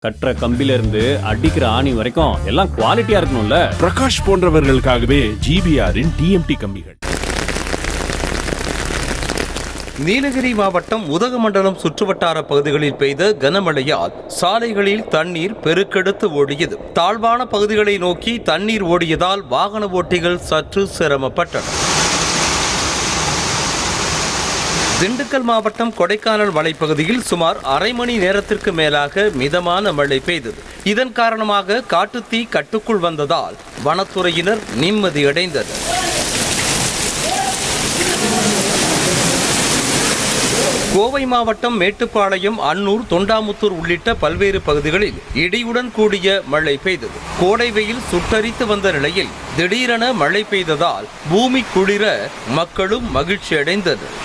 கட்டுற கம்பில இருந்து அடிக்கிற ஆணி வரைக்கும் எல்லாம் குவாலிட்டியா இருக்கணும்ல. பிரகாஷ் போன்றவர்களுக்காகவே ஜிபிஆரின் டிஎம்டி கம்பிகள். நீலகிரி மாவட்டம் உதகமண்டலம் சுற்றுவட்டார பகுதிகளில் பெய்த கனமழையால் சாலைகளில் தண்ணீர் பெருக்கெடுத்து ஓடியது. தாழ்வான பகுதிகளை நோக்கி தண்ணீர் ஓடியதால் வாகன ஓட்டிகள் சற்று சிரமப்பட்டனர். திண்டுக்கல் மாவட்டம் கொடைக்கானல் மலைப்பகுதியில் சுமார் அரை மணி நேரத்திற்கு மேலாக மிதமான மழை பெய்தது. இதன் காரணமாக காட்டுத்தீ கட்டுக்குள் வந்ததால் வனத்துறையினர் நிம்மதியடைந்தனர். கோவை மாவட்டம் மேட்டுப்பாளையம், அன்னூர், தொண்டாமுத்தூர் உள்ளிட்ட பல்வேறு பகுதிகளில் இடியுடன் கூடிய மழை பெய்தது. கோடை வெயில் சுட்டரித்து வந்த நிலையில் திடீரென மழை பெய்ததால் பூமி குளிர மக்களும் மகிழ்ச்சி அடைந்தனர்.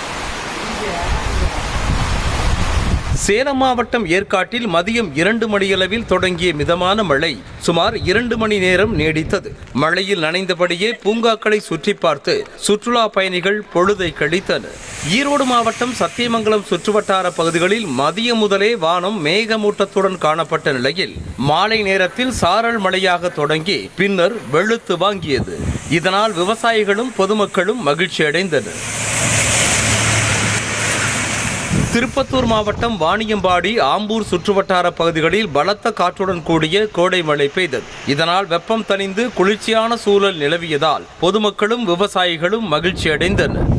சேலம் மாவட்டம் ஏற்காட்டில் மதியம் 2 மணியளவில் தொடங்கிய மிதமான மழை சுமார் 2 மணி நேரம் நீடித்தது. மழையில் நனைந்தபடியே பூங்காக்களை சுற்றி பார்த்து சுற்றுலா பயணிகள் பொழுதை கழித்தனர். ஈரோடு மாவட்டம் சத்தியமங்கலம் சுற்றுவட்டார பகுதிகளில் மதியம் முதலே வானம் மேகமூட்டத்துடன் காணப்பட்ட நிலையில் மாலை நேரத்தில் சாரல் மழையாக தொடங்கி பின்னர் வெளுத்து வாங்கியது. இதனால் விவசாயிகளும் பொதுமக்களும் மகிழ்ச்சி அடைந்தனர். திருப்பத்தூர் மாவட்டம் வாணியம்பாடி, ஆம்பூர் சுற்றுவட்டார பகுதிகளில் பலத்த காற்றுடன் கூடிய கோடை மழை பெய்தது. இதனால் வெப்பம் தணிந்து குளிர்ச்சியான சூழல் நிலவியதால் பொதுமக்களும் விவசாயிகளும் மகிழ்ச்சி அடைந்தனர்.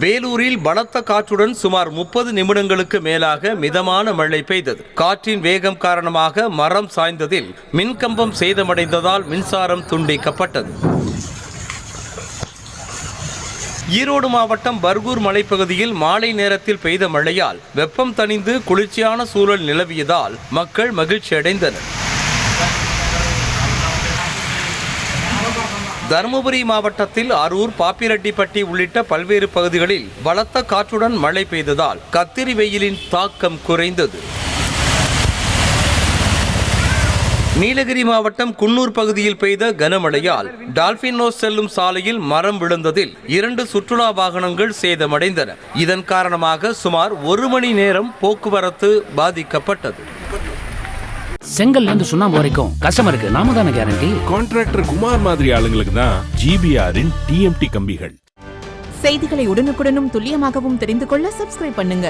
வேலூரில் பலத்த காற்றுடன் சுமார் 30 நிமிடங்களுக்கு மேலாக மிதமான மழை பெய்தது. காற்றின் வேகம் காரணமாக மரம் சாய்ந்ததில் மின்கம்பம் சேதமடைந்ததால் மின்சாரம் துண்டிக்கப்பட்டது. ஈரோடு மாவட்டம் பர்கூர் மலைப்பகுதியில் மாலை நேரத்தில் பெய்த மழையால் வெப்பம் தணிந்து குளிர்ச்சியான சூழல் நிலவியதால் மக்கள் மகிழ்ச்சி அடைந்தனர். தருமபுரி மாவட்டத்தில் அரூர், பாப்பிரெட்டிப்பட்டி உள்ளிட்ட பல்வேறு பகுதிகளில் பலத்த காற்றுடன் மழை பெய்ததால் கத்திரி வெயிலின் தாக்கம் குறைந்தது. நீலகிரி மாவட்டம் குன்னூர் பகுதியில் பெய்த கனமழையால் டால்பின் நோஸ் செல்லும் சாலையில் மரம் விழுந்ததில் 2 சுற்றுலா வாகனங்கள் சேதமடைந்தன. இதன் காரணமாக சுமார் 1 மணி நேரம் போக்குவரத்து பாதிக்கப்பட்டது. செங்கல்ல இருந்து சுண்ணாம்பு வரைக்கும் கஸ்டமருக்கு நாம தானே கேரண்டி. கான்ட்ராக்டர் குமார் மாதிரி ஆளுங்களுக்கு தான் ஜிபிஆரின் டிஎம்டி கம்பிகள். செய்திகளை உடனுக்குடனும் துல்லியமாகவும் தெரிந்து கொள்ள சப்ஸ்கிரைப் பண்ணுங்க.